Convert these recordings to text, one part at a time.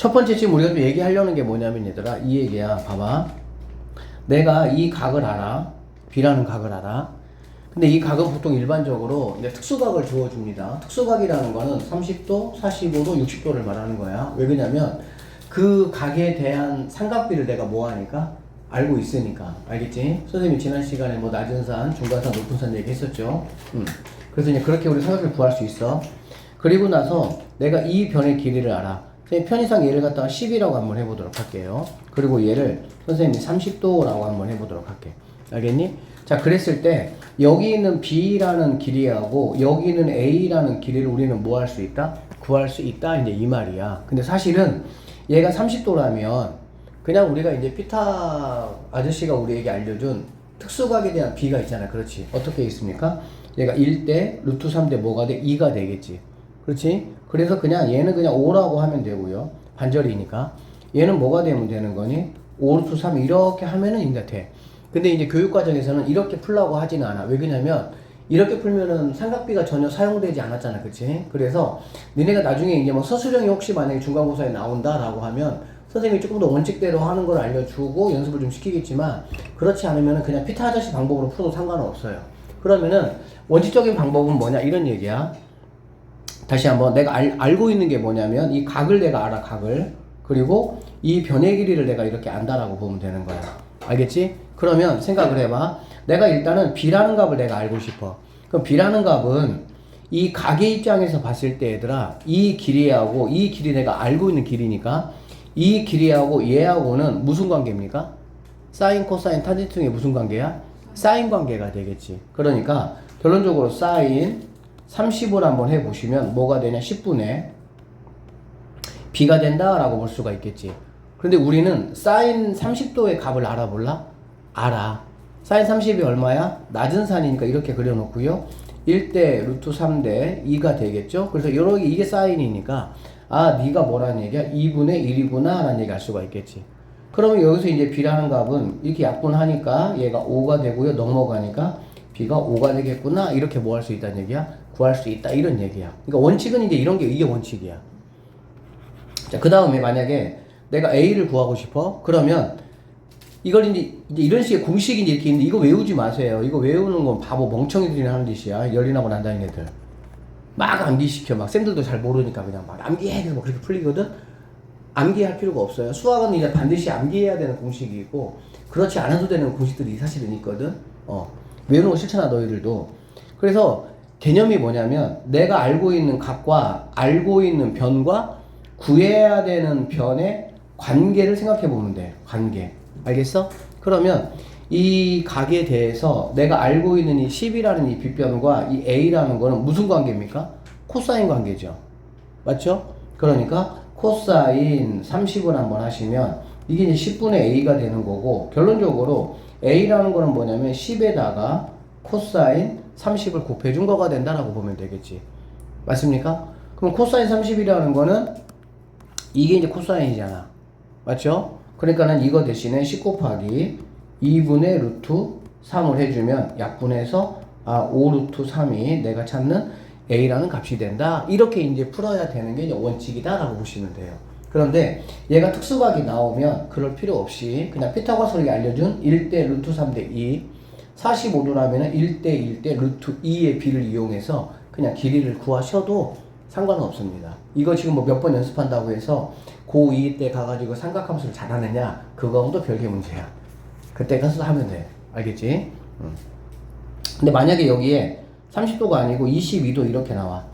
첫 번째 지금 우리가 좀 얘기하려는 게 뭐냐면 얘들아 이 얘기야. 봐봐. 내가 이 각을 알아. B라는 각을 알아. 근데 이 각은 보통 일반적으로 이제 특수각을 주어줍니다. 특수각이라는 거는 30도, 45도, 60도를 말하는 거야. 왜 그러냐면 그 각에 대한 삼각비를 내가 뭐 하니까? 알고 있으니까. 알겠지? 선생님이 지난 시간에 뭐 낮은 산, 중간산, 높은 산 얘기했었죠. 그래서 이제 그렇게 우리 삼각비를 구할 수 있어. 그리고 나서 내가 이 변의 길이를 알아. 선생님 편의상 얘를 갖다가 10이라고 한번 해보도록 할게요. 그리고 얘를 선생님이 30도라고 한번 해보도록 할게. 알겠니? 자, 그랬을 때 여기 있는 B라는 길이하고 여기 있는 A라는 길이를 우리는 뭐 할 수 있다? 구할 수 있다. 이제 이 말이야. 근데 사실은 얘가 30도라면 그냥 우리가 이제 피타 아저씨가 우리에게 알려준 특수각에 대한 B가 있잖아. 그렇지. 어떻게 있습니까? 얘가 1대 루트 3대 뭐가 돼? 2가 되겠지. 그렇지? 그래서 그냥 얘는 그냥 5라고 하면 되고요. 반절이니까. 얘는 뭐가 되면 되는 거니? 5 루트 3 이렇게 하면은 이제 돼. 근데 이제 교육과정에서는 이렇게 풀라고 하지는 않아. 왜 그러냐면 이렇게 풀면은 삼각비가 전혀 사용되지 않았잖아. 그치? 그래서 니네가 나중에 이제 뭐 서술형이 혹시 만약에 중간고사에 나온다라고 하면 선생님이 조금 더 원칙대로 하는 걸 알려주고 연습을 좀 시키겠지만 그렇지 않으면은 그냥 피타 아저씨 방법으로 풀어도 상관은 없어요. 그러면은 원칙적인 방법은 뭐냐? 이런 얘기야. 다시 한번 내가 알고 있는 게 뭐냐면 이 각을 내가 알아. 각을. 그리고 이 변의 길이를 내가 이렇게 안다라고 보면 되는 거야. 알겠지? 그러면 생각을 해봐. 내가 일단은 B라는 값을 내가 알고 싶어. 그럼 B라는 값은 이 각의 입장에서 봤을 때 얘들아 이 길이하고 이 길이 내가 알고 있는 길이니까 이 길이하고 얘하고는 무슨 관계입니까? 사인, 코사인, 탄젠트 중에 무슨 관계야? 사인 관계가 되겠지. 그러니까 결론적으로 사인 30을 한번 해보시면 뭐가 되냐? 10분의 B가 된다라고 볼 수가 있겠지. 그런데 우리는 사인 30도의 값을 알아볼라? 알아. 사인 30이 얼마야? 낮은 산이니까 이렇게 그려놓고요. 1대 루트 3대 2가 되겠죠? 그래서 이게 사인이니까 아, 네가 뭐라는 얘기야? 2분의 1이구나 라는 얘기 알 수가 있겠지. 그러면 여기서 이제 B라는 값은 이렇게 약분하니까 얘가 5가 되고요. 넘어가니까 B가 5가 되겠구나. 이렇게 뭐 할 수 있다는 얘기야? 구할 수 있다. 이런 얘기야. 그러니까 원칙은 이제 이런 게 이게 원칙이야. 자, 그 다음에 만약에 내가 A를 구하고 싶어? 그러면 이걸 이제 이런 식의 공식이 이렇게 있는데 이거 외우지 마세요. 이거 외우는 건 바보 멍청이들이 하는 짓이야. 열리나고 난다는 애들. 막 암기시켜. 막 쌤들도 잘 모르니까 그냥 막 암기해. 그래서 뭐 그렇게 풀리거든? 암기할 필요가 없어요. 수학은 이제 반드시 암기해야 되는 공식이 있고 그렇지 않아도 되는 공식들이 사실은 있거든. 외우는 거 싫잖아 너희들도. 그래서 개념이 뭐냐면 내가 알고 있는 값과 알고 있는 변과 구해야 되는 변의 관계를 생각해 보면 돼. 관계. 알겠어? 그러면 이 각에 대해서 내가 알고 있는 이 10이라는 이 빗변과 이 A라는 거는 무슨 관계입니까? 코사인 관계죠. 맞죠? 그러니까 코사인 30을 한번 하시면 이게 이제 10분의 A가 되는 거고 결론적으로 A라는 거는 뭐냐면 10에다가 코사인 30을 곱해준 거가 된다라고 보면 되겠지. 맞습니까? 그럼 코사인 30이라는 거는 이게 이제 코사인이잖아. 맞죠? 그러니까는 이거 대신에 10 곱하기 2분의 루트 3을 해주면 약분해서 5 루트 3이 내가 찾는 A라는 값이 된다. 이렇게 이제 풀어야 되는 게 이제 원칙이다라고 보시면 돼요. 그런데 얘가 특수각이 나오면 그럴 필요 없이 그냥 피타고라스가 알려준 1대 루트 3대 2 45도라면 1대 1대 루트 2의 B를 이용해서 그냥 길이를 구하셔도 상관은 없습니다. 이거 지금 뭐 몇 번 연습한다고 해서 고2 때 가가지고 삼각함수를 잘하느냐? 그건 또 별개 문제야. 그때 가서 하면 돼. 알겠지? 근데 만약에 여기에 30도가 아니고 22도 이렇게 나와.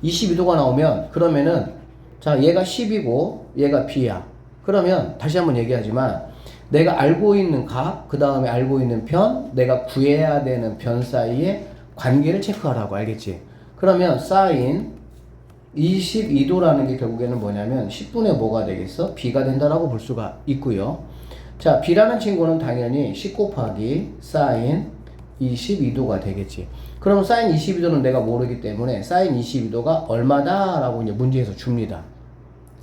22도가 나오면 그러면은 자 얘가 10이고 얘가 B야. 그러면 다시 한번 얘기하지만 내가 알고 있는 값, 그 다음에 알고 있는 변, 내가 구해야 되는 변 사이의 관계를 체크하라고. 알겠지? 그러면 사인 22도라는 게 결국에는 뭐냐면 10분의 뭐가 되겠어? B가 된다라고 볼 수가 있고요. 자, B라는 친구는 당연히 10 곱하기 사인 22도가 되겠지. 그럼 사인 22도는 내가 모르기 때문에 사인 22도가 얼마다? 라고 이제 문제에서 줍니다.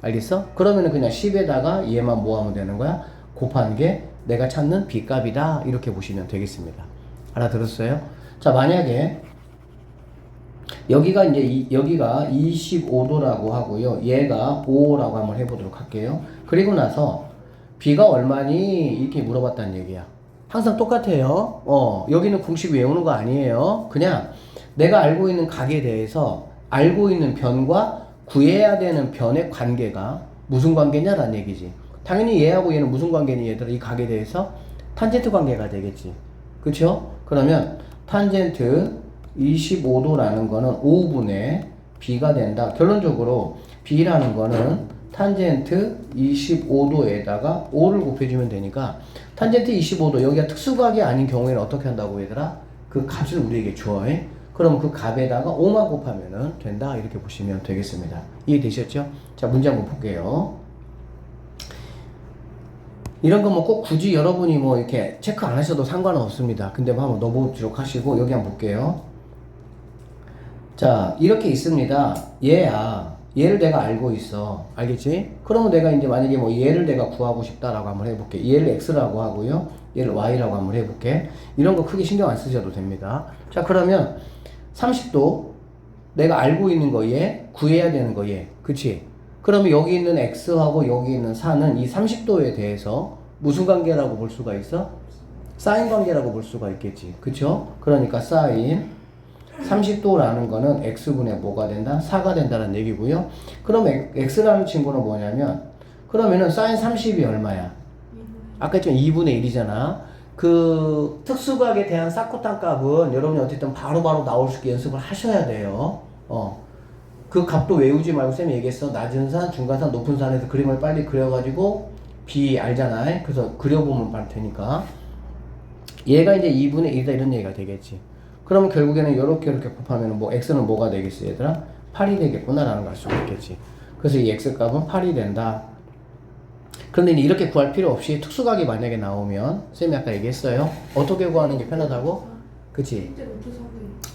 알겠어? 그러면은 그냥 10에다가 얘만 뭐 하면 되는 거야? 곱한 게 내가 찾는 B 값이다. 이렇게 보시면 되겠습니다. 알아들었어요? 자, 만약에 여기가 이제 여기가 25도라고 하고요. 얘가 5라고 한번 해보도록 할게요. 그리고 나서 B가 얼마니? 이렇게 물어봤다는 얘기야. 항상 똑같아요. 여기는 공식 외우는 거 아니에요. 그냥 내가 알고 있는 각에 대해서 알고 있는 변과 구해야 되는 변의 관계가 무슨 관계냐라는 얘기지. 당연히 얘하고 얘는 무슨 관계니? 얘들아, 이 각에 대해서 탄젠트 관계가 되겠지. 그쵸? 그러면 탄젠트 25도라는 거는 5분의 B가 된다. 결론적으로 B라는 거는 탄젠트 25도에다가 5를 곱해주면 되니까 탄젠트 25도, 여기가 특수각이 아닌 경우에는 어떻게 한다고 얘들아? 그 값을 우리에게 줘. 그럼 그 값에다가 5만 곱하면 된다. 이렇게 보시면 되겠습니다. 이해되셨죠? 자, 문제 한번 볼게요. 이런 거 뭐 꼭 굳이 여러분이 뭐 이렇게 체크 안 하셔도 상관은 없습니다. 근데 뭐 한번 넣어보도록 하시고, 여기 한번 볼게요. 자, 이렇게 있습니다. 얘를 내가 알고 있어. 알겠지? 그러면 내가 이제 만약에 뭐 얘를 내가 구하고 싶다라고 한번 해볼게. 얘를 x라고 하고요. 얘를 y라고 한번 해볼게. 이런 거 크게 신경 안 쓰셔도 됩니다. 자, 그러면 30도 내가 알고 있는 거 얘, 구해야 되는 거 얘. 그치? 그러면 여기 있는 x하고 여기 있는 4는 이 30도에 대해서 무슨 관계라고 볼 수가 있어? 사인 관계라고 볼 수가 있겠지. 그쵸? 그러니까 사인 30도라는 거는 x분의 뭐가 된다? 4가 된다는 얘기고요. 그럼 x라는 친구는 뭐냐면, 그러면은 사인 30이 얼마야? 아까 했지만 2분의 1이잖아. 그 특수각에 대한 사코탄 값은 여러분이 어쨌든 바로바로 나올 수 있게 연습을 하셔야 돼요. 그 값도 외우지 말고, 쌤이 얘기했어. 낮은 산, 중간 산, 높은 산에서 그림을 빨리 그려가지고 B 알잖아. 그래서 그려보면 말 되니까. 얘가 이제 2분의 1이다 이런 얘기가 되겠지. 그러면 결국에는 이렇게 곱하면 뭐 x는 뭐가 되겠어 얘들아? 8이 되겠구나 라는 걸 알 수가 있겠지. 그래서 이 x 값은 8이 된다. 그런데 이렇게 구할 필요 없이 특수각이 만약에 나오면, 쌤이 아까 얘기했어요. 어떻게 구하는 게 편하다고? 그치?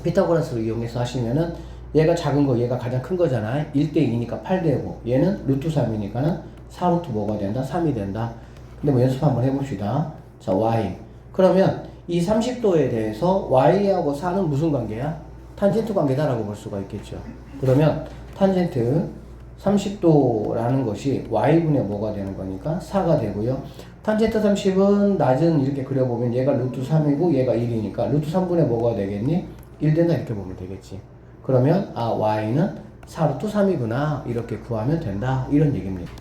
피타고라스를 이용해서 하시면은 얘가 작은 거, 얘가 가장 큰 거잖아. 1대 2니까 8 되고, 얘는 루트 3이니까는 4 루트 뭐가 된다? 3이 된다. 근데 뭐 연습 한번 해봅시다. 자, y. 그러면 이 30도에 대해서 y하고 4는 무슨 관계야? 탄젠트 관계다라고 볼 수가 있겠죠. 그러면 탄젠트 30도라는 것이 y분의 뭐가 되는 거니까 4가 되고요. 탄젠트 30은 낮은 이렇게 그려보면 얘가 루트 3이고 얘가 1이니까 루트 3분의 뭐가 되겠니? 1 된다 이렇게 보면 되겠지. 그러면 y는 4 루트 3이구나 이렇게 구하면 된다 이런 얘기입니다.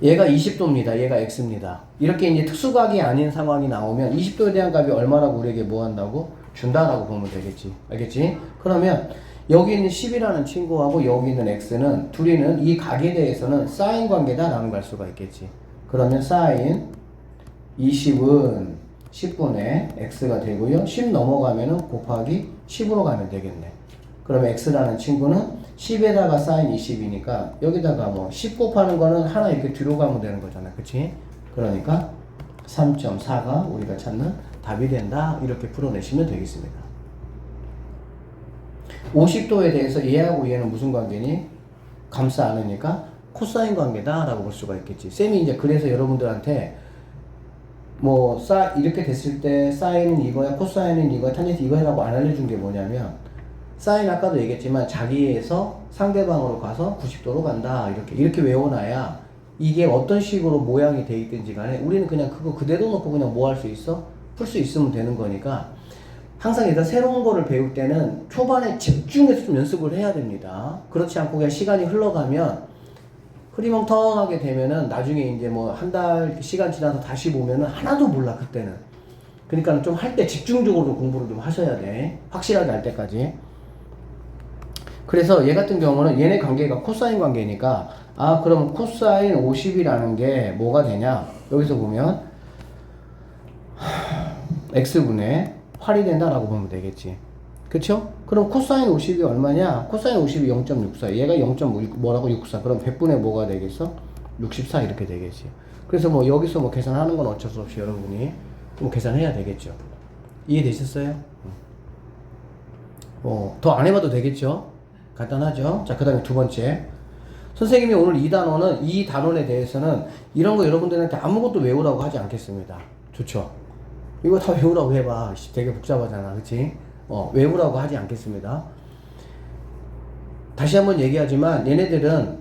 얘가 20도입니다. 얘가 x입니다. 이렇게 이제 특수각이 아닌 상황이 나오면 20도에 대한 값이 얼마라고 우리에게 뭐 한다고? 준다라고 보면 되겠지. 알겠지? 그러면 여기 있는 10이라는 친구하고 여기 있는 x는 둘이는 이 각에 대해서는 사인 관계다라는 걸 알 수가 있겠지. 그러면 사인 20은 10분의 x가 되고요. 10 넘어가면은 곱하기 10으로 가면 되겠네. 그러면 x라는 친구는 10에다가 사인 20이니까 여기다가 뭐 10 곱하는 거는 하나 이렇게 뒤로 가면 되는 거잖아. 그치? 그러니까 3.4가 우리가 찾는 답이 된다. 이렇게 풀어내시면 되겠습니다. 50도에 대해서 얘하고 얘는 무슨 관계니? 감싸 안으니까 코사인 관계다 라고 볼 수가 있겠지. 쌤이 이제 그래서 여러분들한테 뭐 이렇게 됐을 때 사인은 이거야, 코사인은 이거야, 탄젠트 이거 해라고 안 알려준 게 뭐냐면, 사인 아까도 얘기했지만 자기에서 상대방으로 가서 90도로 간다 이렇게 외워놔야 이게 어떤 식으로 모양이 돼 있든지 간에 우리는 그냥 그거 그대로 놓고 그냥 뭐 할 수 있어? 풀 수 있으면 되는 거니까 항상 일단 새로운 거를 배울 때는 초반에 집중해서 좀 연습을 해야 됩니다. 그렇지 않고 그냥 시간이 흘러가면 흐리멍텅하게 되면은 나중에 이제 뭐 한 달 시간 지나서 다시 보면은 하나도 몰라 그때는. 그러니까 좀 할 때 집중적으로 공부를 좀 하셔야 돼. 확실하게 할 때까지. 그래서 얘 같은 경우는 얘네 관계가 코사인 관계니까 그럼 코사인 50이라는 게 뭐가 되냐? 여기서 보면 x분의 8이 된다라고 보면 되겠지. 그쵸? 그럼 코사인 50이 얼마냐? 코사인 50이 0.64. 얘가 0.64. 그럼 100분의 뭐가 되겠어? 64 이렇게 되겠지. 그래서 뭐 여기서 뭐 계산하는 건 어쩔 수 없이 여러분이 뭐 계산해야 되겠죠. 이해되셨어요? 더 안 해봐도 되겠죠? 간단하죠? 자, 그 다음에 두 번째. 선생님이 오늘 이 단원에 대해서는 이런 거 여러분들한테 아무것도 외우라고 하지 않겠습니다. 좋죠? 이거 다 외우라고 해봐. 되게 복잡하잖아. 그치? 외우라고 하지 않겠습니다. 다시 한번 얘기하지만 얘네들은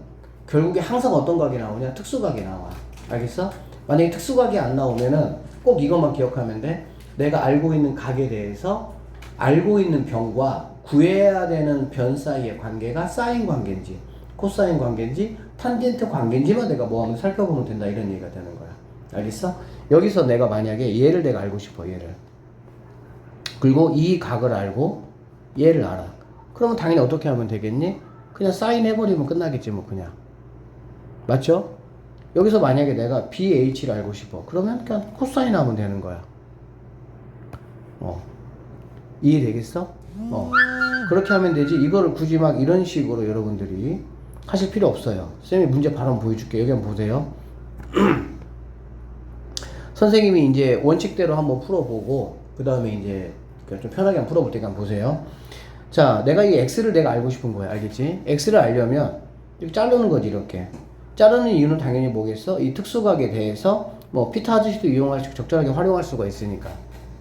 결국에 항상 어떤 각이 나오냐? 특수각이 나와. 알겠어? 만약에 특수각이 안 나오면은 꼭 이것만 기억하면 돼. 내가 알고 있는 각에 대해서 알고 있는 변과 구해야 되는 변 사이의 관계가 사인 관계인지 코사인 관계인지 탄젠트 관계인지만 내가 뭐하면 살펴보면 된다, 이런 얘기가 되는 거야. 알겠어? 여기서 내가 만약에 얘를 내가 알고 싶어, 얘를. 그리고 이 각을 알고 얘를 알아. 그러면 당연히 어떻게 하면 되겠니? 그냥 사인 해버리면 끝나겠지 뭐. 그냥 맞죠? 여기서 만약에 내가 BH를 알고 싶어, 그러면 그냥 코사인 하면 되는 거야. 이해되겠어? 그렇게 하면 되지. 이거를 굳이 막 이런 식으로 여러분들이 하실 필요 없어요. 쌤이 문제 바로 보여줄게. 여기 한번 보세요. 선생님이 이제 원칙대로 한번 풀어보고 그 다음에 이제 좀 편하게 한번 풀어볼 테니까 한번 보세요. 자, 내가 이 x를 내가 알고 싶은 거야. 알겠지? x를 알려면 이렇게 자르는 거지. 이렇게 자르는 이유는 당연히 뭐겠어? 이 특수각에 대해서 뭐 피타 아저씨도 이용할 수, 적절하게 활용할 수가 있으니까.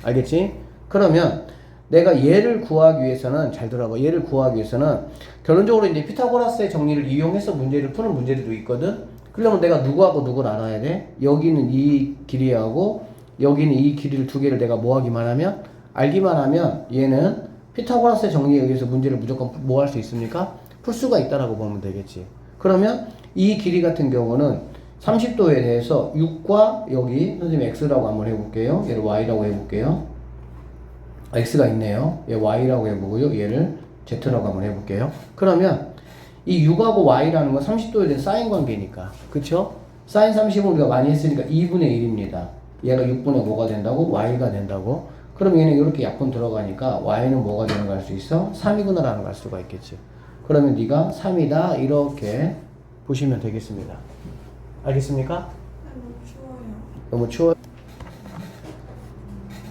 알겠지? 그러면 내가 얘를 구하기 위해서는, 잘 들어봐, 얘를 구하기 위해서는 결론적으로 이제 피타고라스의 정리를 이용해서 문제를 푸는 문제들도 있거든. 그러면 내가 누구하고 누구를 알아야 돼? 여기는 이 길이하고 여기는 이 길이를 두 개를 내가 뭐 하기만 하면, 알기만 하면 얘는 피타고라스의 정리에 의해서 문제를 무조건 뭐 할 수 있습니까? 풀 수가 있다라고 보면 되겠지. 그러면 이 길이 같은 경우는 30도에 대해서 6과 여기 선생님 x라고 한번 해볼게요. 얘를 y라고 해볼게요. x가 있네요. 얘 y라고 해보고요. 얘를 z라고 한번 해볼게요. 그러면 이 6하고 y라는 건 30도에 대한 사인 관계니까, 그쵸? 사인 30은 우리가 많이 했으니까 2분의 1입니다. 얘가 6분의 뭐가 된다고? y가 된다고. 그럼 얘는 이렇게 약분 들어가니까 y는 뭐가 되는 거 알 수 있어? 3이구나 라는 걸 알 수가 있겠지. 그러면 네가 3이다 이렇게 보시면 되겠습니다. 알겠습니까? 너무 추워요. 너무 추워요.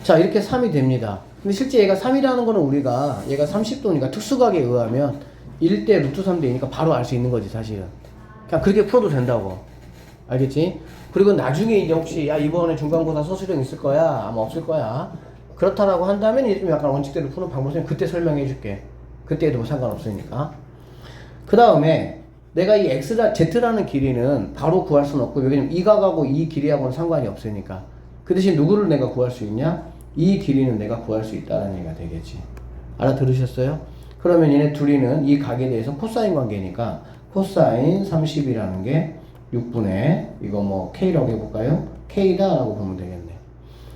자, 이렇게 3이 됩니다. 근데 실제 얘가 3이라는 거는 우리가 얘가 30도니까 특수각에 의하면 1대 루트 3대이니까 바로 알 수 있는 거지, 사실은. 그냥 그렇게 풀어도 된다고. 알겠지? 그리고 나중에 이제 혹시 야 이번에 중간고사 서술형 있을 거야, 아마 없을 거야, 그렇다라고 한다면 이제 좀 약간 원칙대로 푸는 방법을 그때 설명해 줄게. 그때에도 뭐 상관없으니까. 그 다음에 내가 이 Z라는 길이는 바로 구할 수는 없고, 왜냐면 이 각하고 이 길이하고는 상관이 없으니까. 그 대신 누구를 내가 구할 수 있냐? 이 길이는 내가 구할 수 있다는 얘기가 되겠지. 알아들으셨어요? 그러면 얘네 둘이는 이 각에 대해서 코사인 관계니까 코사인 30이라는 게 6분의 이거 뭐 K라고 해볼까요? K다 라고 보면 되겠네.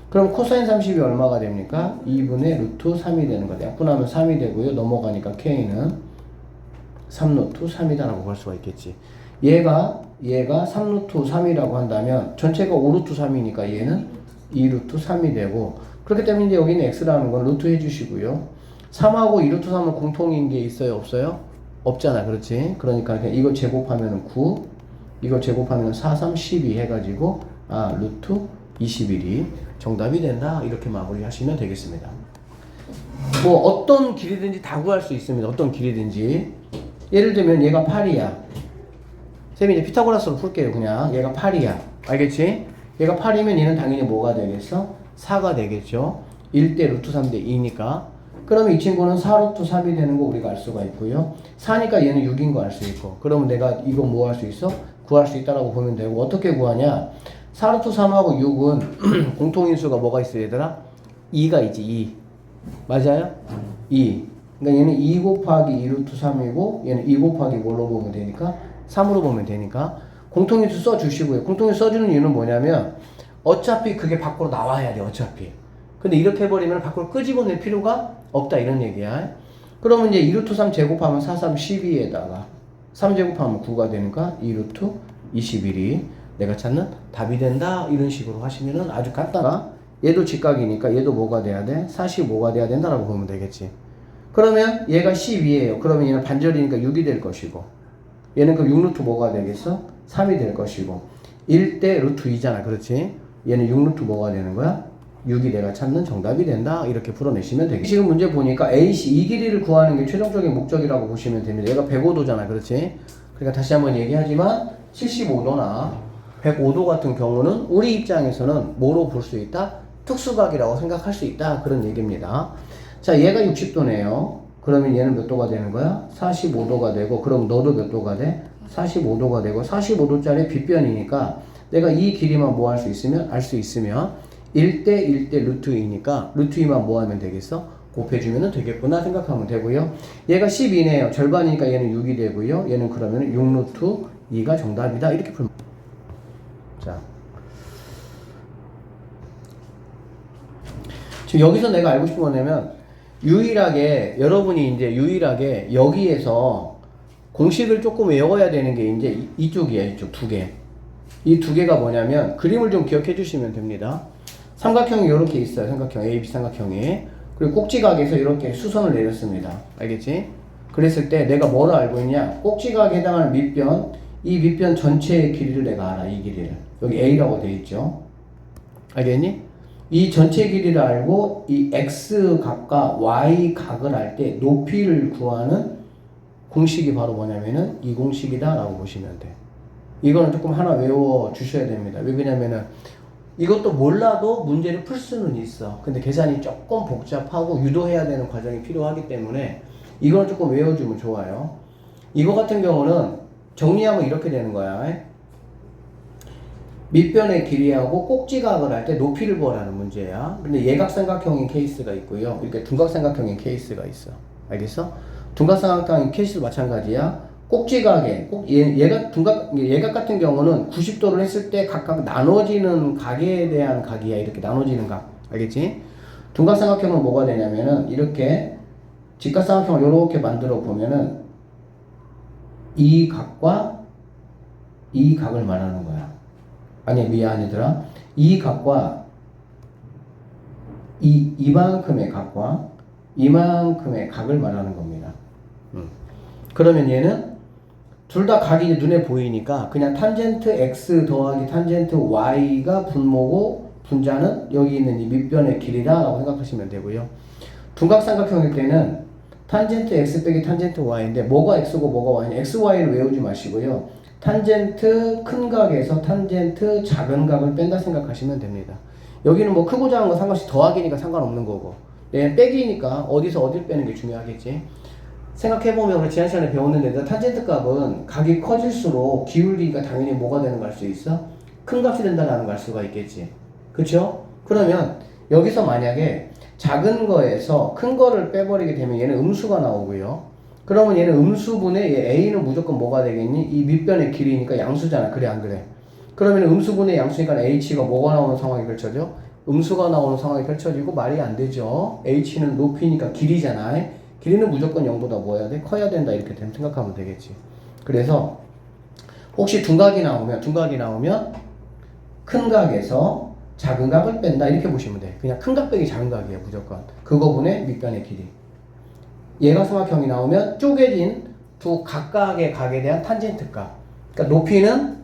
그럼 코사인 30이 얼마가 됩니까? 2분의 루트 3이 되는 거다. 약분하면 3이 되고요. 넘어가니까 K는 3루트 3이다 라고 볼 수가 있겠지. 얘가 3루트 3이라고 한다면 전체가 5루트 3이니까 얘는 2루트 3이 되고, 그렇기 때문에 이제 여기는 x라는 건 루트 해주시고요. 3하고 2루트 3은 공통인 게 있어요? 없어요? 없잖아. 그렇지? 그러니까 그냥 이거 제곱하면 9, 이거 제곱하면 4, 3, 12 해가지고 루트 21이 정답이 된다. 이렇게 마무리 하시면 되겠습니다. 뭐 어떤 길이든지 다 구할 수 있습니다. 어떤 길이든지. 예를 들면 얘가 8이야. 쌤이 이제 피타고라스로 풀게요. 그냥 얘가 8이야. 알겠지? 얘가 8이면 얘는 당연히 뭐가 되겠어? 4가 되겠죠. 1대 루트 3대 2니까. 그러면 이 친구는 4루트 3이 되는 거 우리가 알 수가 있고요. 4니까 얘는 6인 거 알 수 있고. 그러면 내가 이거 뭐 할 수 있어? 구할 수 있다라고 보면 되고. 어떻게 구하냐? 4루트 3하고 6은 공통인수가 뭐가 있어 얘들아? 2가 있지. 2. 맞아요? 2. 그러니까 얘는 2 곱하기 2루트 3이고 얘는 2 곱하기 뭘로 보면 되니까? 3으로 보면 되니까 공통인수 써주시고요. 공통인수 써주는 이유는 뭐냐면 어차피 그게 밖으로 나와야 돼. 어차피. 근데 이렇게 해버리면 밖으로 끄집어낼 필요가 없다 이런 얘기야. 그러면 이제 2루트 3 제곱하면 4, 3, 12에다가 3 제곱하면 9가 되니까 2루트 21이 내가 찾는 답이 된다. 이런 식으로 하시면은 아주 간단하. 얘도 직각이니까 얘도 뭐가 돼야 돼? 45가 돼야 된다라고 보면 되겠지. 그러면 얘가 12예요. 그러면 얘는 반절이니까 6이 될 것이고, 얘는 그럼 6루트 뭐가 되겠어? 3이 될 것이고, 1대 루트 2잖아. 그렇지? 얘는 6루트 뭐가 되는 거야? 6이 내가 찾는 정답이 된다. 이렇게 풀어내시면 되겠지. 지금 문제 보니까 AC 이 길이를 구하는 게 최종적인 목적이라고 보시면 됩니다. 얘가 105도잖아. 그렇지? 그러니까 다시 한번 얘기하지만 75도나 105도 같은 경우는 우리 입장에서는 뭐로 볼 수 있다? 특수각이라고 생각할 수 있다. 그런 얘기입니다. 자, 얘가 60도네요. 그러면 얘는 몇 도가 되는 거야? 45도가 되고, 그럼 너도 몇 도가 돼? 45도가 되고, 45도짜리 빗변이니까 내가 이 길이만 뭐 할 수 있으면, 알 수 있으면 1대 1대 루트 2니까 루트 2만 뭐 하면 되겠어? 곱해주면 되겠구나 생각하면 되고요. 얘가 12네요. 절반이니까 얘는 6이 되고요. 얘는 그러면 6 루트 2가 정답이다. 이렇게 풀면. 자. 지금 여기서 내가 알고 싶은 거냐면, 유일하게, 여러분이 이제 유일하게 여기에서 공식을 조금 외워야 되는 게 이제 이쪽이야. 이쪽 두 개. 이 두 개가 뭐냐면, 그림을 좀 기억해 주시면 됩니다. 삼각형이 이렇게 있어요. 삼각형, AB 삼각형이. 그리고 꼭지각에서 이렇게 수선을 내렸습니다. 알겠지? 그랬을 때 내가 뭐를 알고 있냐? 꼭지각에 해당하는 밑변, 이 밑변 전체의 길이를 내가 알아. 이 길이를. 여기 A라고 돼 있죠. 알겠니? 이 전체 길이를 알고 이 X각과 Y각을 알 때 높이를 구하는 공식이 바로 뭐냐면은 이 공식이다 라고 보시면 돼. 이거는 조금 하나 외워 주셔야 됩니다. 왜 그러냐면은 이것도 몰라도 문제를 풀 수는 있어. 근데 계산이 조금 복잡하고 유도해야 되는 과정이 필요하기 때문에 이거는 조금 외워주면 좋아요. 이거 같은 경우는 정리하면 이렇게 되는 거야. 밑변의 길이하고 꼭지각을 할 때 높이를 구하라는 문제야. 근데 예각삼각형인 케이스가 있고요. 이렇게 둔각삼각형인 케이스가 있어. 알겠어? 둔각삼각형인 케이스도 마찬가지야. 꼭지각에 예각 같은 경우는 90도를 했을 때 각각 나눠지는 각에 대한 각이야. 이렇게 나눠지는 각. 알겠지? 둔각삼각형은 뭐가 되냐면은 이렇게 직각삼각형을 이렇게 만들어 보면은 이 각과 이 각을 말하는 거야. 아니 미안하더라. 이 각과 이만큼의 각과 이만큼의 각을 말하는 겁니다. 그러면 얘는 둘 다 각이 눈에 보이니까 그냥 탄젠트 x 더하기 탄젠트 y가 분모고 분자는 여기 있는 이 밑변의 길이다 라고 생각하시면 되고요. 둔각삼각형일 때는 탄젠트 x 빼기 탄젠트 y인데 뭐가 x고 뭐가 y냐, x, y를 외우지 마시고요. 탄젠트 큰 각에서 탄젠트 작은 각을 뺀다 생각하시면 됩니다. 여기는 뭐 크고 작은 거 상관없이 더하기니까 상관없는 거고, 얘는 빼기니까 어디서 어딜 빼는 게 중요하겠지. 생각해보면 우리 지난 시간에 배웠는데 탄젠트 값은 각이 커질수록 기울기가 당연히 뭐가 되는 걸 알 수 있어? 큰 값이 된다는 걸 알 수가 있겠지. 그쵸? 그러면 여기서 만약에 작은 거에서 큰 거를 빼버리게 되면 얘는 음수가 나오고요. 그러면 얘는 음수분의 얘 A는 무조건 뭐가 되겠니? 이 밑변의 길이니까 양수잖아. 그래 안 그래? 그러면 음수분의 양수니까 H가 뭐가 나오는 상황이 펼쳐져? 음수가 나오는 상황이 펼쳐지고 말이 안 되죠. H는 높이니까 길이잖아. 길이는 무조건 0보다 뭐 해야 돼? 커야 된다. 이렇게 생각하면 되겠지. 그래서 혹시 둔각이 나오면 큰 각에서 작은 각을 뺀다. 이렇게 보시면 돼. 그냥 큰 각 빼기 작은 각이에요. 무조건. 그거분의 밑변의 길이. 예각삼각형이 나오면 쪼개진 두 각각의 각에 대한 탄젠트 값. 그러니까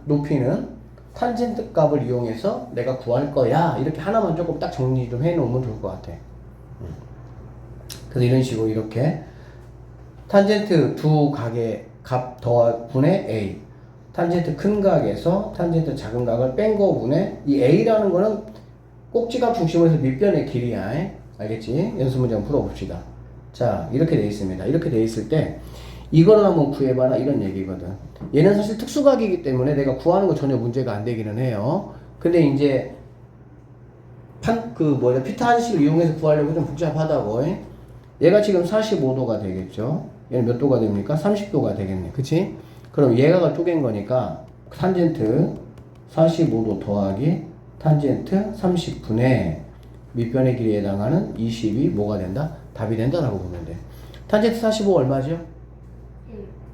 높이는 탄젠트 값을 이용해서 내가 구할 거야. 이렇게 하나만 조금 딱 정리 좀 해놓으면 좋을 것 같아. 그래서 이런 식으로 이렇게 탄젠트 두 각의 값 더하 분의 A, 탄젠트 큰 각에서 탄젠트 작은 각을 뺀 거 분의 이 A라는 거는 꼭지각 중심으로 해서 밑변의 길이야. 알겠지? 연습 문제 한번 풀어봅시다. 자, 이렇게 돼 있습니다. 이렇게 돼 있을 때 이거를 한번 구해봐라 이런 얘기거든. 얘는 사실 특수각이기 때문에 내가 구하는 거 전혀 문제가 안 되기는 해요. 근데 이제 피타 한식을 이용해서 구하려고 좀 복잡하다고. 얘가 지금 45도가 되겠죠. 얘는 몇 도가 됩니까? 30도가 되겠네. 그치? 그럼 얘가 쪼갠 거니까 탄젠트 45도 더하기 탄젠트 30분의 밑변의 길이에 해당하는 20이 뭐가 된다? 답이 된다라고 보면 돼. 탄젠트 45 얼마죠?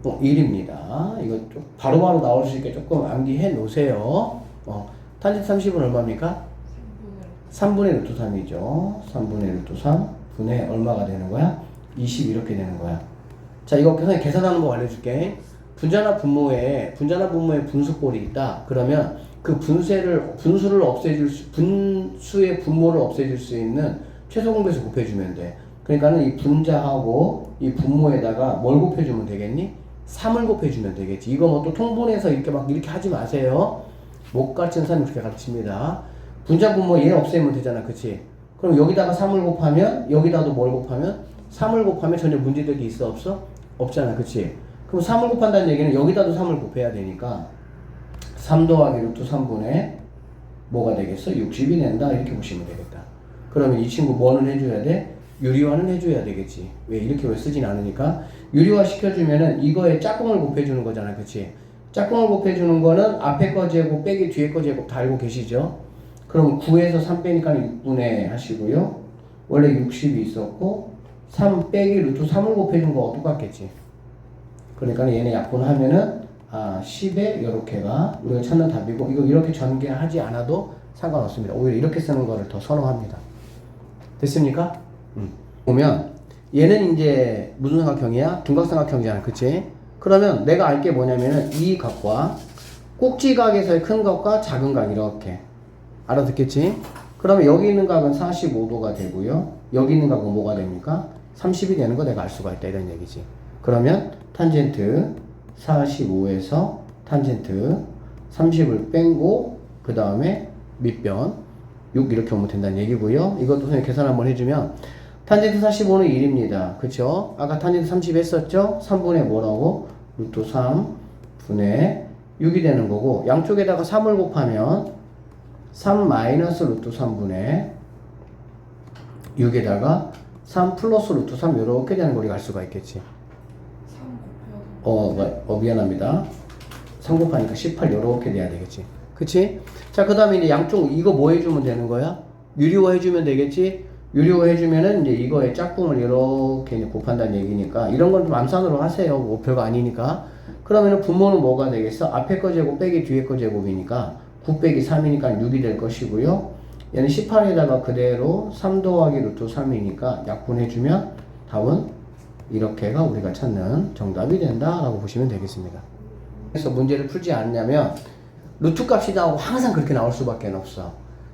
1입니다. 이거 좀 바로바로 나올 수 있게 조금 암기해 놓으세요. 탄젠트 30은 얼마입니까? 3분의 루트 3이죠. 3분의 루트 3 분의 얼마가 되는 거야? 20 이렇게 되는 거야. 자, 이거 선생님 계산하는 거 알려줄게. 분자나 분모에 분수꼴이 있다. 그러면 그 분수의 분모를 없애줄 수 있는 최소 공배수 곱해주면 돼. 그러니까는 이 분자하고 이 분모에다가 뭘 곱해주면 되겠니? 3을 곱해주면 되겠지. 이거 뭐 또 통분해서 이렇게 하지 마세요. 못 가르치는 사람이 그렇게 가르칩니다. 분자 분모 얘 없애면 되잖아. 그치? 그럼 여기다가 3을 곱하면 여기다도 뭘 곱하면 3을 곱하면 전혀 문제되기 있어 없어? 없잖아. 그치? 그럼 3을 곱한다는 얘기는 여기다도 3을 곱해야 되니까 3 더하기 루트 3분의 뭐가 되겠어? 60이 된다. 이렇게 보시면 되겠다. 그러면 이 친구 뭐는 해줘야 돼? 유리화는 해줘야 되겠지. 왜? 이렇게 왜 쓰진 않으니까 유리화 시켜주면은 이거에 짝꿍을 곱해주는 거잖아. 그치? 짝꿍을 곱해주는 거는 앞에 거 제곱 빼기 뒤에 거 제곱 다 알고 계시죠? 그럼 9에서 3 빼니까 6분의 하시고요. 원래 60이 있었고 3 빼기 루트 3을 곱해준 거와 똑같겠지. 그러니까 얘네 약분하면은 10에 이렇게가 우리가 찾는 답이고, 이거 이렇게 전개하지 않아도 상관없습니다. 오히려 이렇게 쓰는 거를 더 선호합니다. 됐습니까? 보면 얘는 이제 무슨 삼각형이야? 둔각삼각형이잖아. 그치? 그러면 내가 알 게 뭐냐면은 이 각과 꼭지각에서의 큰 각과 작은 각 이렇게 알아듣겠지? 그러면 여기 있는 각은 45도가 되고요. 여기 있는 각은 뭐가 됩니까? 30이 되는 거 내가 알 수가 있다 이런 얘기지. 그러면 탄젠트 45에서 탄젠트 30을 빼고 그 다음에 밑변 6 이렇게 오면 된다는 얘기고요. 이것도 선생님 계산 한번 해주면 탄젠트 45는 1입니다. 그쵸? 아까 탄젠트 30 했었죠? 3분의 뭐라고? 루트 3분의 6이 되는 거고, 양쪽에다가 3을 곱하면 3 마이너스 루트 3분의 6에다가 3 플러스 루트 3 이렇게 되는 거 우리가 알 수가 있겠지. 3 곱해야 미안합니다. 3 곱하니까 18 이렇게 돼야 되겠지. 그치? 자, 그 다음에 이제 양쪽 이거 뭐 해주면 되는 거야? 유리화 해주면 되겠지? 유리화 해주면은 이제 이거의 짝꿍을 이렇게 이제 곱한다는 얘기니까 이런 건 좀 암산으로 하세요. 뭐 별거 아니니까. 그러면은 분모는 뭐가 되겠어? 앞에 거 제곱 빼기 뒤에 거 제곱이니까 9 빼기 3이니까 6이 될 것이고요. 얘는 18에다가 그대로 3 더하기 루트 3이니까 약분해주면 답은 이렇게가 우리가 찾는 정답이 된다라고 보시면 되겠습니다. 그래서 문제를 풀지 않냐면 루트 값이 나오고 항상 그렇게 나올 수밖에 없어.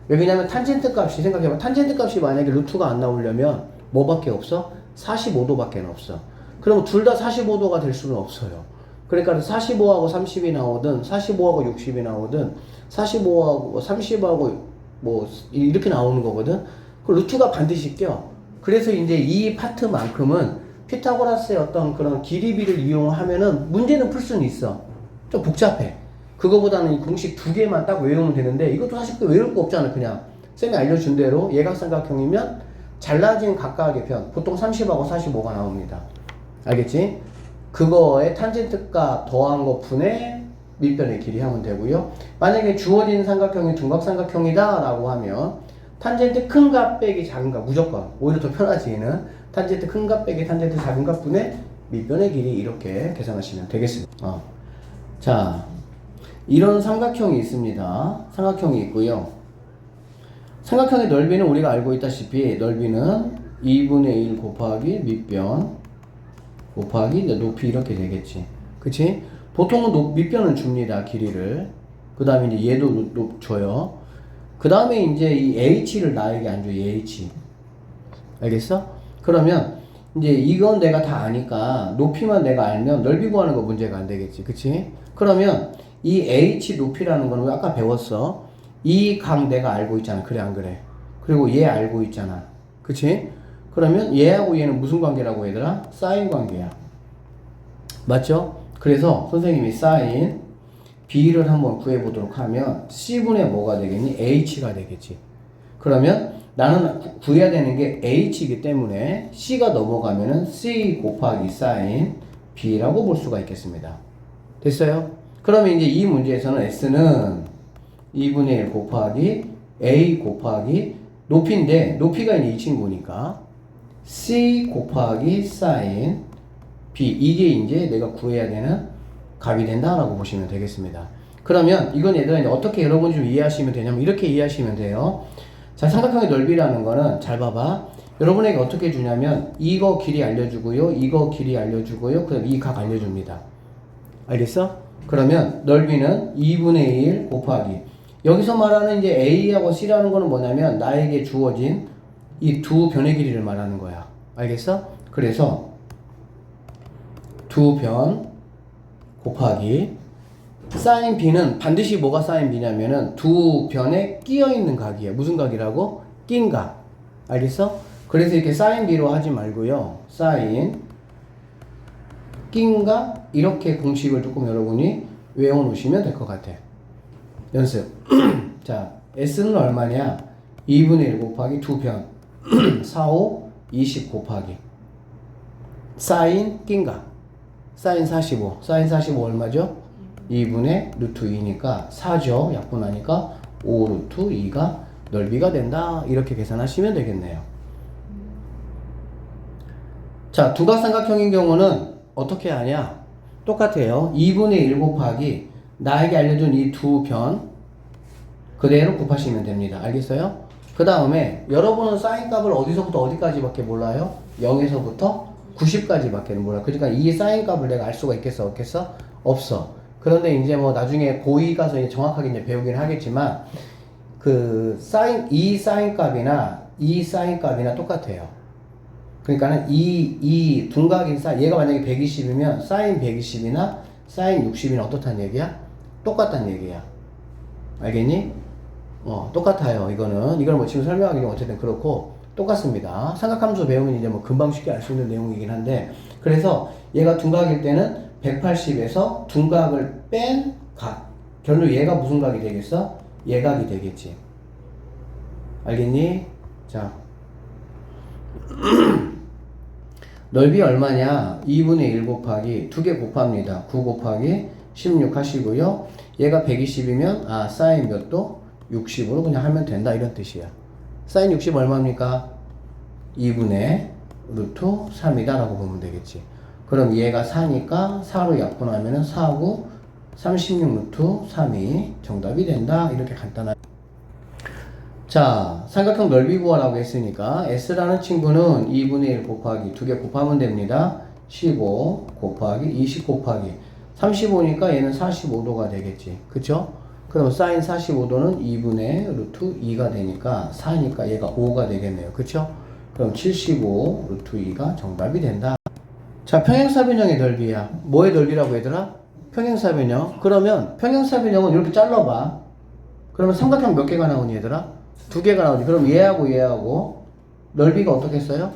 왜냐면 탄젠트 값이 생각해봐. 탄젠트 값이 만약에 루트가 안 나오려면 뭐밖에 없어? 45도밖에 없어. 그럼 둘 다 45도가 될 수는 없어요. 그러니까 45하고 30이 나오든 45하고 60이 나오든 45하고 30하고 뭐 이렇게 나오는 거거든. 그 루트가 반드시 껴. 그래서 이제 이 파트만큼은 피타고라스의 어떤 그런 길이비를 이용하면은 문제는 풀 수는 있어. 좀 복잡해. 그거보다는 이 공식 2개만 딱 외우면 되는데 이것도 사실 외울 거 없잖아. 그냥 쌤이 알려준 대로 예각삼각형이면 잘라진 각각의 편 보통 30하고 45가 나옵니다. 알겠지? 그거에 탄젠트 값 더한 거 분의 밑변의 길이 하면 되고요. 만약에 주어진 삼각형이 둔각삼각형이다 라고 하면 탄젠트 큰 값 빼기 작은 값 무조건 오히려 더 편하지. 얘는 탄젠트 큰 값 빼기 탄젠트 작은 값 분의 밑변의 길이 이렇게 계산하시면 되겠습니다. 자, 이런 삼각형이 있습니다. 삼각형이 있고요. 삼각형의 넓이는 우리가 알고 있다시피 넓이는 2분의 1 곱하기 밑변 곱하기 높이 이렇게 되겠지. 그치? 보통은 밑변은 줍니다. 길이를. 그 다음에 이제 얘도 줘요. 그 다음에 이제 이 h를 나에게 안 줘요. h. 알겠어? 그러면 이제 이건 내가 다 아니까 높이만 내가 알면 넓이 구하는 거 문제가 안 되겠지. 그치? 그러면 이 h 높이라는 거는 아까 배웠어. 이 각 내가 알고 있잖아. 그래 안 그래? 그리고 얘 알고 있잖아. 그치? 그러면 얘하고 얘는 무슨 관계라고 얘들아? 사인 관계야. 맞죠? 그래서 선생님이 사인 b를 한번 구해보도록 하면 c분의 뭐가 되겠니? h가 되겠지. 그러면 나는 구해야 되는 게 h이기 때문에 c가 넘어가면은 c 곱하기 사인 b라고 볼 수가 있겠습니다. 됐어요? 그러면 이제 이 문제에서는 s는 2분의 1 곱하기 a 곱하기 높이인데 높이가 이제 이 친구니까 c 곱하기 사인 b 이게 이제 내가 구해야 되는 값이 된다라고 보시면 되겠습니다. 그러면 이건 얘들아 이제 어떻게 여러분이 좀 이해하시면 되냐면 이렇게 이해하시면 돼요. 자, 삼각형의 넓이라는 거는 잘 봐봐. 여러분에게 어떻게 주냐면 이거 길이 알려주고요, 이거 길이 알려주고요, 그다음 이 각 알려줍니다. 알겠어? 그러면 넓이는 2분의 1 곱하기 여기서 말하는 이제 A하고 C라는 거는 뭐냐면 나에게 주어진 이 두 변의 길이를 말하는 거야. 알겠어? 그래서 두 변 곱하기 사인 B는 반드시 뭐가 사인 B냐면은 두 변에 끼어 있는 각이에요. 무슨 각이라고? 낀 각. 알겠어? 그래서 이렇게 사인 B로 하지 말고요. 사인 낀가 이렇게 공식을 조금 여러분이 외워놓으시면 될 것 같아요. 연습. 자, S는 얼마냐? 2분의 1 곱하기 2변 4, 5, 20 곱하기 사인 낀가? 사인 45. 사인 45 얼마죠? 2분의 루트 2니까 4죠. 약분하니까 5 루트 2가 넓이가 된다. 이렇게 계산하시면 되겠네요. 자, 두각삼각형인 경우는 어떻게 하냐? 똑같아요. 2분의 1 곱하기 나에게 알려준 이 두 변 그대로 곱하시면 됩니다. 알겠어요? 그 다음에 여러분은 사인 값을 어디서부터 어디까지밖에 몰라요? 0에서부터 90까지밖에 몰라요. 그러니까 이 사인 값을 내가 알 수가 있겠어? 없겠어? 없어. 그런데 이제 뭐 나중에 고2 가서 이제 정확하게 이제 배우긴 하겠지만 그 이 사인 값이나 이 사인 값이나 똑같아요. 그러니까는 이 둔각인 얘가 만약에 120이면 사인 120이나 사인 60이나 어떻다는 얘기야? 똑같다는 얘기야. 알겠니? 똑같아요. 이걸 뭐 지금 설명하기는 어쨌든 그렇고 똑같습니다. 삼각함수 배우면 이제 뭐 금방 쉽게 알 수 있는 내용이긴 한데 그래서 얘가 둔각일 때는 180에서 둔각을 뺀 각. 결국 얘가 무슨 각이 되겠어? 얘각이 되겠지. 알겠니? 자. 넓이 얼마냐? 2분의 1 곱하기 2개 곱합니다. 9 곱하기 16 하시고요. 얘가 120이면 사인 몇 도? 60으로 그냥 하면 된다 이런 뜻이야. 사인 60 얼마입니까? 2분의 루트 3이다 라고 보면 되겠지. 그럼 얘가 4니까 4로 약분하면 4, 9, 36 루트 3이 정답이 된다. 이렇게 간단하게. 자, 삼각형 넓이 구하라고 했으니까 S라는 친구는 2분의 1 곱하기 2개 곱하면 됩니다. 15 곱하기 20 곱하기 35니까 얘는 45도가 되겠지. 그쵸? 그럼 사인 45도는 2분의 루트 2가 되니까 4니까 얘가 5가 되겠네요. 그쵸? 그럼 75 루트 2가 정답이 된다. 자, 평행사변형의 넓이야. 뭐의 넓이라고 얘들아? 평행사변형. 그러면 평행사변형은 이렇게 잘라봐. 그러면 삼각형 몇 개가 나오니 얘들아? 2개가 나오지. 그럼 얘하고 넓이가 어떻겠어요?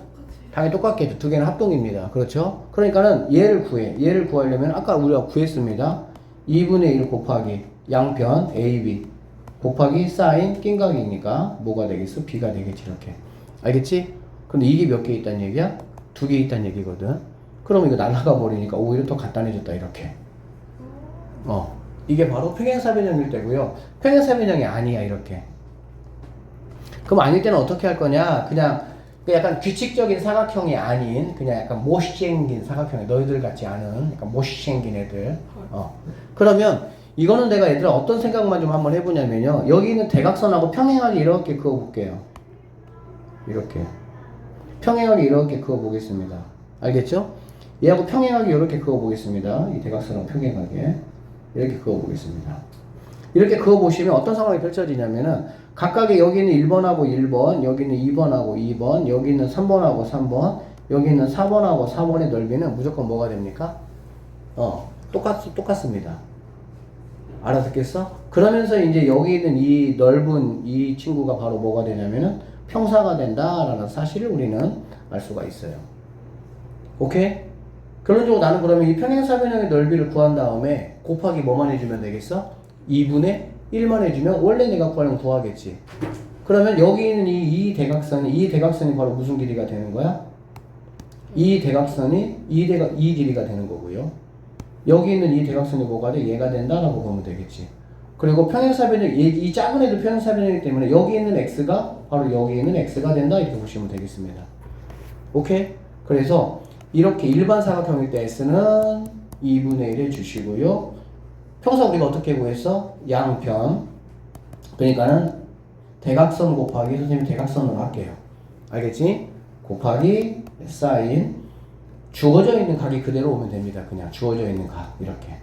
당연히 똑같겠죠. 2개는 합동입니다. 그렇죠? 그러니까는 얘를 구해. 얘를 구하려면 아까 우리가 구했습니다. 2분의 1 곱하기 양변 AB 곱하기 사인 낀각이니까 뭐가 되겠어? B가 되겠지. 이렇게. 알겠지? 근데 이게 몇 개 있다는 얘기야? 2개 있다는 얘기거든. 그럼 이거 날아가 버리니까 오히려 더 간단해졌다. 이렇게. 이게 바로 평행사변형일 때고요. 평행사변형이 아니야. 이렇게. 그럼 아닐 때는 어떻게 할 거냐? 그냥 약간 규칙적인 사각형이 아닌 그냥 약간 못생긴 사각형이 너희들 같지 않은 약간 못생긴 애들. 그러면 이거는 내가 얘들아 어떤 생각만 좀 한번 해보냐면요. 여기 있는 대각선하고 평행하게 이렇게 그어볼게요. 이렇게. 평행하게 이렇게 그어보겠습니다. 알겠죠? 얘하고 평행하게 이렇게 그어보겠습니다. 이 대각선하고 평행하게. 이렇게 그어보겠습니다. 이렇게 그어보시면 어떤 상황이 펼쳐지냐면은 각각의 여기 있는 1번하고 1번, 여기 있는 2번하고 2번, 여기 있는 3번하고 3번, 여기 있는 4번하고 4번의 넓이는 무조건 뭐가 됩니까? 똑같습니다. 알아듣겠어? 그러면서 이제 여기 있는 이 넓은 이 친구가 바로 뭐가 되냐면은 평사가 된다라는 사실을 우리는 알 수가 있어요. 오케이? 결론적으로 나는 그러면 이 평행사변형의 넓이를 구한 다음에 곱하기 뭐만 해주면 되겠어? 2분의 1만 해주면 원래 내가 구하려면 구하겠지. 그러면 여기 있는 이 대각선이 바로 무슨 길이가 되는 거야? 이 대각선이 이 길이가 되는 거고요. 여기 있는 이 대각선이 뭐가 돼? 얘가 된다라고 보면 되겠지. 그리고 평행사변형, 이 작은 애도 평행사변형이기 때문에 여기 있는 x가 바로 여기 있는 x가 된다 이렇게 보시면 되겠습니다. 오케이? 그래서 이렇게 일반 사각형일 때 s는 2분의 1을 주시고요. 평소 우리가 어떻게 구했어? 양변. 그러니까는 대각선 곱하기 선생님 대각선으로 할게요. 알겠지? 곱하기 사인 주어져 있는 각이 그대로 오면 됩니다. 그냥 주어져 있는 각 이렇게.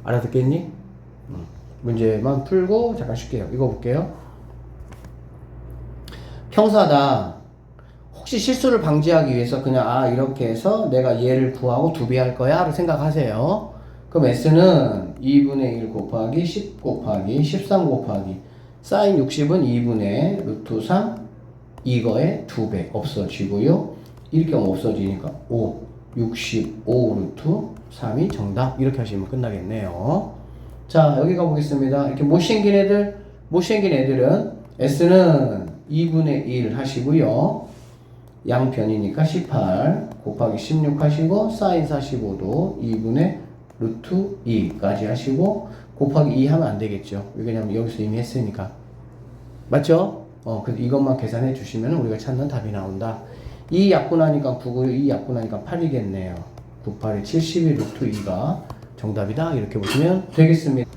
알아듣겠니? 문제만 풀고 잠깐 쉴게요. 이거 볼게요. 평사다. 혹시 실수를 방지하기 위해서 그냥 이렇게 해서 내가 얘를 구하고 2배 할 거야 라고 생각하세요. 그럼 S는 2분의 1 곱하기 10 곱하기 13 곱하기 사인 60은 2분의 루트 3 이거의 2배 없어지고요. 이렇게 하면 없어지니까 5, 65 루트 3이 정답. 이렇게 하시면 끝나겠네요. 자, 여기 가보겠습니다. 이렇게 못생긴 애들은 S는 2분의 1 하시고요. 양변이니까 18 곱하기 16 하시고 사인 45도 2분의 루트 2까지 하시고 곱하기 2 하면 안 되겠죠. 왜냐면 여기서 이미 했으니까. 맞죠? 그래서 이것만 계산해 주시면 우리가 찾는 답이 나온다. 2 약분하니까 9고요. 2 약분하니까 8이겠네요. 9, 8이 72 루트 2가 정답이다. 이렇게 보시면 되겠습니다.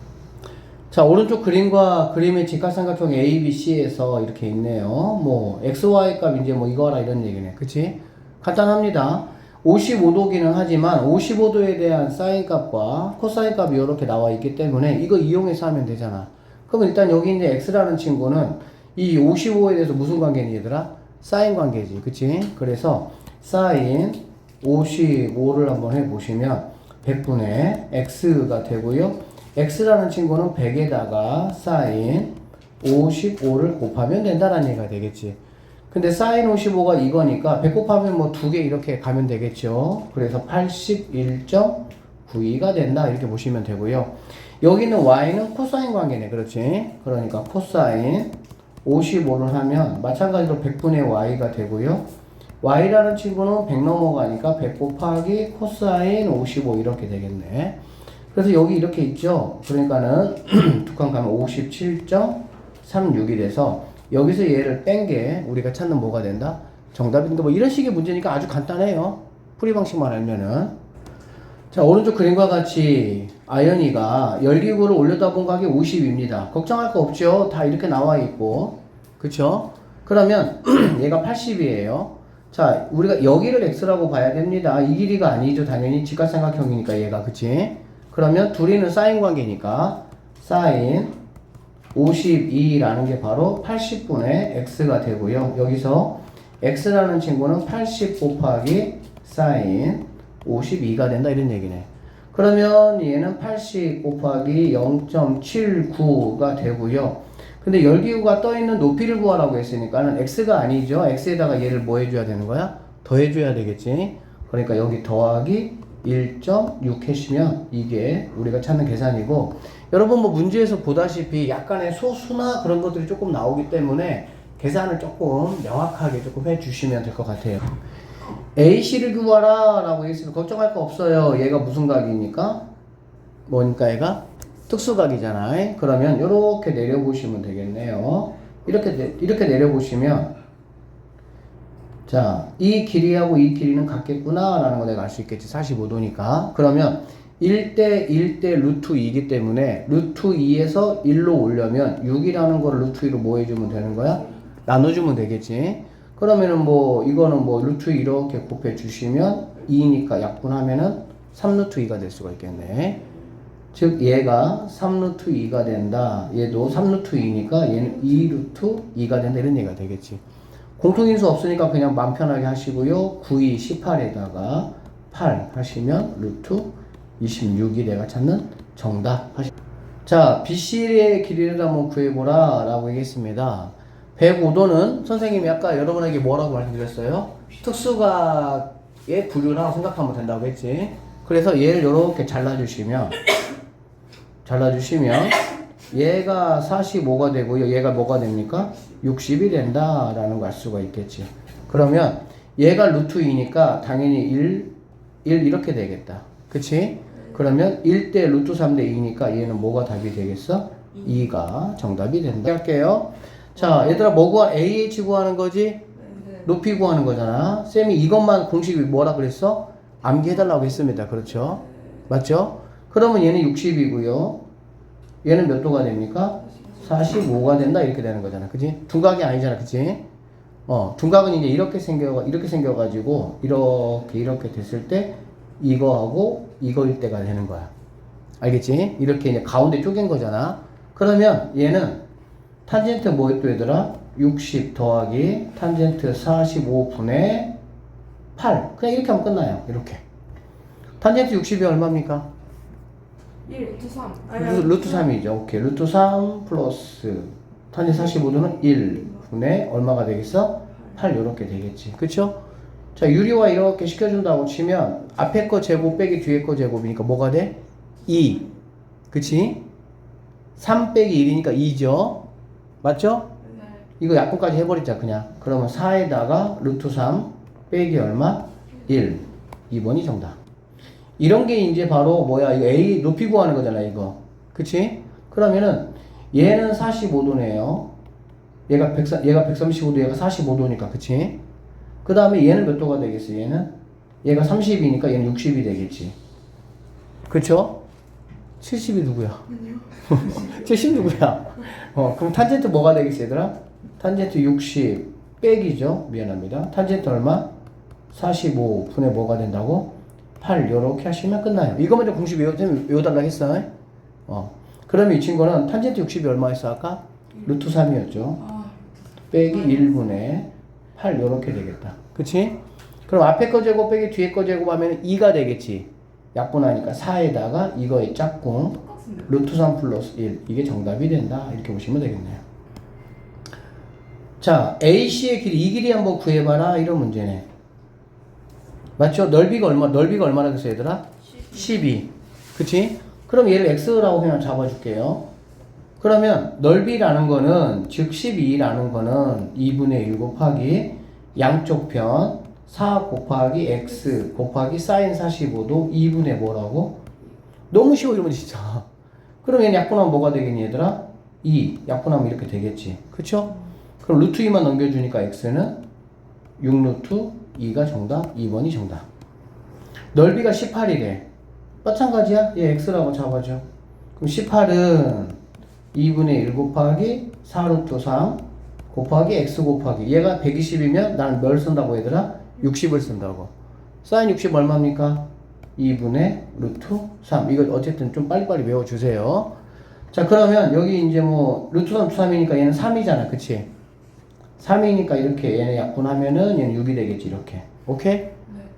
자, 오른쪽 그림과 그림의 직각삼각형 A, B, C에서 이렇게 있네요. 뭐 X, Y 값 이제 뭐 이거 하라 이런 얘기네. 그치? 간단합니다. 55도기는 하지만 55도에 대한 사인 값과 코사인 값이 이렇게 나와 있기 때문에 이거 이용해서 하면 되잖아. 그럼 일단 여기 이제 X라는 친구는 이 55에 대해서 무슨 관계니 얘들아? 사인 관계지. 그치? 그래서 사인 55를 한번 해보시면 100분의 X가 되고요. X라는 친구는 100에다가 사인 55를 곱하면 된다라는 얘기가 되겠지. 근데 사인 55가 이거니까 100 곱하면 뭐 두 개 이렇게 가면 되겠죠. 그래서 81.92가 된다. 이렇게 보시면 되고요. 여기는 Y는 코사인 관계네. 그렇지? 그러니까 코사인 55를 하면 마찬가지로 100분의 Y가 되고요. Y라는 친구는 100 넘어가니까 100 곱하기 코사인 55 이렇게 되겠네. 그래서 여기 이렇게 있죠. 그러니까는 두 칸 가면 57.36이 돼서 여기서 얘를 뺀 게 우리가 찾는 뭐가 된다? 정답인데 뭐 이런 식의 문제니까 아주 간단해요. 풀이 방식만 알면은. 자, 오른쪽 그림과 같이 아연이가 열기구를 올려다 본 각이 50입니다. 걱정할 거 없죠. 다 이렇게 나와 있고. 그쵸? 그러면 얘가 80이에요. 자, 우리가 여기를 x라고 봐야 됩니다. 이 길이가 아니죠. 당연히 직각삼각형이니까 얘가. 그치? 그러면 둘이는 사인 관계니까 사인 52라는 게 바로 80분의 x가 되고요. 여기서 x라는 친구는 80 곱하기 사인 52가 된다 이런 얘기네. 그러면 얘는 80 곱하기 0.79가 되고요. 근데 열기구가 떠있는 높이를 구하라고 했으니까는 x가 아니죠. x에다가 얘를 뭐 해줘야 되는 거야? 더해줘야 되겠지. 그러니까 여기 더하기 1.6 해시면 이게 우리가 찾는 계산이고, 여러분 뭐 문제에서 보다시피 약간의 소수나 그런 것들이 조금 나오기 때문에 계산을 조금 명확하게 조금 해주시면 될 것 같아요. AC를 구하라 라고 했으면 걱정할 거 없어요. 얘가 무슨 각입니까? 뭐니까 얘가 특수각이잖아. 그러면 이렇게 내려보시면 되겠네요. 이렇게 내려보시면 자, 이 길이하고 이 길이는 같겠구나 라는 거 내가 알 수 있겠지. 45도니까. 그러면 1대 1대 루트 2이기 때문에 루트 2에서 1로 오려면 6이라는 거를 루트 2로 뭐 해주면 되는 거야? 나눠주면 되겠지. 그러면은 뭐 이거는 뭐 루트 2 이렇게 곱해 주시면 2니까 약분하면은 3루트 2가 될 수가 있겠네. 즉 얘가 3루트 2가 된다. 얘도 3루트 2니까 얘는 2루트 2가 된다. 이런 얘기가 되겠지. 공통인수 없으니까 그냥 맘 편하게 하시고요. 9, 2, 18에다가 8 하시면 루트 26이 내가 찾는 정답 하시. 자, BC의 길이를 한번 구해보라 라고 얘기했습니다. 105도는 선생님이 아까 여러분에게 뭐라고 말씀드렸어요? 특수각의 부류라고 생각하면 된다고 했지. 그래서 얘를 이렇게 잘라주시면 얘가 45가 되고요. 얘가 뭐가 됩니까? 60이 된다라는 걸 알 수가 있겠지. 그러면 얘가 루트 2니까 당연히 1 이렇게 되겠다. 그치? 그러면 1대 루트 3대 2니까 얘는 뭐가 답이 되겠어? 2가 정답이 된다. 할게요. 자, 얘들아 뭐 구하? AH 구하는 거지? 높이 구하는 거잖아. 쌤이 이것만 공식이 뭐라 그랬어? 암기해달라고 했습니다. 그렇죠? 맞죠? 그러면 얘는 60이고요. 얘는 몇 도가 됩니까? 45가 된다. 이렇게 되는 거잖아. 그치? 둔각이 아니잖아. 그치? 둔각은 이제 이렇게 생겨가지고, 이렇게 됐을 때, 이거하고 이거일 때가 되는 거야. 알겠지? 이렇게 이제 가운데 쪼갠 거잖아. 그러면 얘는 탄젠트 뭐였또 얘들아? 60 더하기 탄젠트 45분의 8. 그냥 이렇게 하면 끝나요. 이렇게. 탄젠트 60이 얼마입니까? 1, 루트 3. 루트 3이죠. 오케이. 루트 3 플러스 탄젠트 45도는 1분의 얼마가 되겠어? 8 요렇게 되겠지. 그쵸? 자, 유리화 이렇게 시켜준다고 치면 앞에 거 제곱 빼기 뒤에 거 제곱이니까 뭐가 돼? 2. 그치? 3 빼기 1이니까 2죠? 맞죠? 네. 이거 약분까지 해버리자 그냥. 그러면 4에다가 루트 3 빼기 얼마? 1. 2번이 정답. 이런 게 이제 바로 뭐야? 이거 A 높이 구하는 거잖아 이거. 그치? 그러면은 얘는 45도네요. 얘가 135도, 얘가 45도니까, 그치? 그 다음에 얘는 몇 도가 되겠어, 얘는? 얘가 30이니까 얘는 60이 되겠지. 그쵸? 70이 누구야? 70 누구야? 그럼 탄젠트 뭐가 되겠어, 얘들아? 탄젠트 60 빼기죠? 미안합니다. 탄젠트 얼마? 45분의 뭐가 된다고? 8, 요렇게 하시면 끝나요. 이거 먼저 공식 외워달라 했어. 그러면 이 친구는 탄젠트 60이 얼마였어, 아까? 루트 3이었죠. 빼기 1분의 8 요렇게 되겠다. 그치? 그럼 앞에 거 제곱 빼기 뒤에 거 제곱 하면 2가 되겠지. 약분하니까 4에다가 이거의 짝꿍 똑같은데. 루트 3 플러스 1 이게 정답이 된다. 이렇게 보시면 되겠네요. 자, AC의 길이 이 길이 한번 구해봐라 이런 문제네. 맞죠? 넓이가 얼마나 됐어 얘들아? 12. 그치? 그럼 얘를 x라고 그냥 잡아줄게요. 그러면 넓이라는 거는 즉 12라는 거는 2분의 1 곱하기 양쪽 편 4 곱하기 x 곱하기 사인 45도 2분의 뭐라고? 너무 쉬워 이러면 진짜. 그럼 얘는 약분하면 뭐가 되겠니 얘들아? 2 약분하면 이렇게 되겠지. 그쵸? 그럼 루트 2만 넘겨주니까 x는 6루트 2가 정답. 2번이 정답. 넓이가 18이래. 마찬가지야. 얘 x라고 잡아줘. 그럼 18은 2분의 1 곱하기 4루트 3 곱하기 x 곱하기 얘가 120이면 나는 뭘 쓴다고 얘들아? 60을 쓴다고. 사인 60 얼마입니까? 2분의 루트 3. 이거 어쨌든 좀 빨리빨리 외워주세요. 자, 그러면 여기 이제 뭐 루트 3이니까 얘는 3이잖아. 그치? 3이니까 이렇게 얘네 약분하면은 얘는 6이 되겠지. 이렇게. 오케이? 네.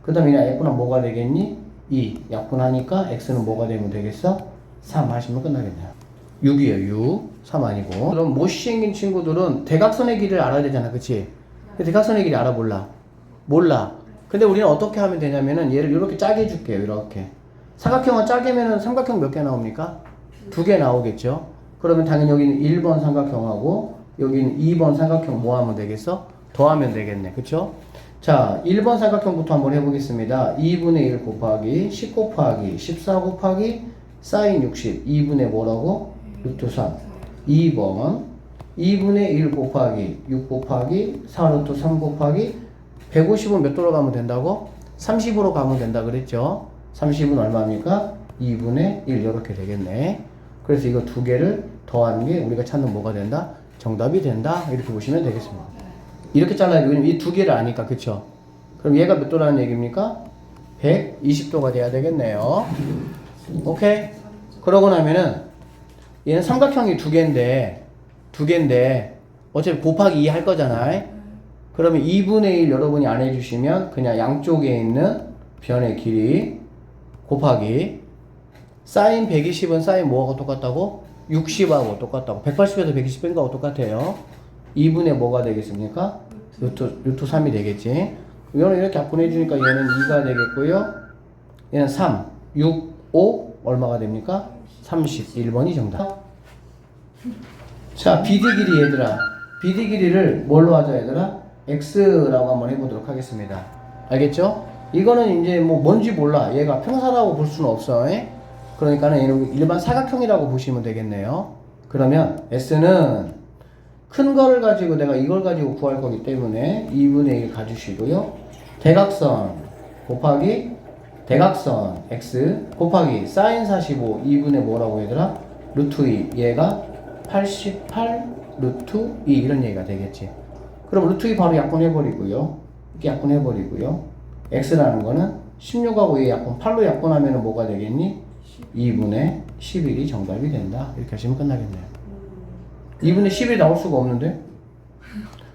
그 다음에 얘네 약분하면 뭐가 되겠니? 2. 약분하니까 x는 뭐가 되면 되겠어? 3 하시면 끝나겠네요. 6이에요, 6. 3 아니고. 그럼 못생긴 친구들은 대각선의 길이를 알아야 되잖아, 그치? 근데 대각선의 길이 알아, 몰라. 근데 우리는 어떻게 하면 되냐면은 얘를 이렇게 짜게 해줄게요, 이렇게. 삼각형은 짜게면은 삼각형 몇 개 나옵니까? 2개 나오겠죠? 그러면 당연히 여기는 1번 삼각형하고 여기는 2번 삼각형 뭐 하면 되겠어? 더하면 되겠네, 그쵸? 자, 1번 삼각형부터 한번 해보겠습니다. 2분의 1 곱하기 10 곱하기 14 곱하기 사인 60 2분의 뭐라고? 루트 3. 2번 2분의 1 곱하기 6 곱하기 4 루트 3 곱하기 150은 몇 도로 가면 된다고? 30으로 가면 된다 그랬죠? 30은 얼마입니까? 2분의 1 이렇게 되겠네. 그래서 이거 두 개를 더하는 게 우리가 찾는 뭐가 된다? 정답이 된다. 이렇게 보시면 되겠습니다. 이렇게 잘라야 돼. 왜냐면 이 두 개를 아니까. 그쵸? 그럼 얘가 몇 도라는 얘기입니까? 120도가 돼야 되겠네요. 오케이? 그러고 나면은 얘는 삼각형이 두 개인데 어차피 곱하기 2 할 거잖아. 그러면 2분의 1 여러분이 안 해주시면 그냥 양쪽에 있는 변의 길이 곱하기 사인 120은 사인 뭐하고 똑같다고? 60하고 똑같다고. 180에서 120 뺀 거하고 똑같아요. 2분의 뭐가 되겠습니까? 루트 3이 되겠지. 이거는 이렇게 약분해주니까 얘는 2가 되겠고요. 얘는 3, 6, 5 얼마가 됩니까? 31번이 정답. 자, BD 길이 얘들아. BD 길이를 뭘로 하자 얘들아? X라고 한번 해보도록 하겠습니다. 알겠죠? 이거는 이제 뭐 뭔지 몰라. 얘가 평사라고 볼 수는 없어. 그러니까는 얘는 일반 사각형이라고 보시면 되겠네요. 그러면 S는 큰 거를 가지고 내가 이걸 가지고 구할 거기 때문에 2분의 1 가주시고요. 대각선 곱하기 대각선 X 곱하기 사인 45 2분의 뭐라고 얘들아? 루트 2 얘가 88 루트 2 이런 얘기가 되겠지. 그럼 루트 2 바로 약분해버리고요. 이렇게 약분해버리고요. X라는 거는 16하고 얘 약분 8로 약분하면 뭐가 되겠니? 2분의 11이 정답이 된다. 이렇게 하시면 끝나겠네요. 2분의 11이 나올 수가 없는데?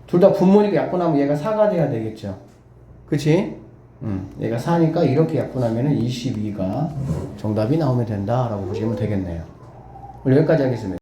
둘 다 분모니까 약분하면 얘가 4가 돼야 되겠죠. 그치? 얘가 4니까 이렇게 약분하면 22가 정답이 나오면 된다라고 보시면 되겠네요. 오늘 여기까지 하겠습니다.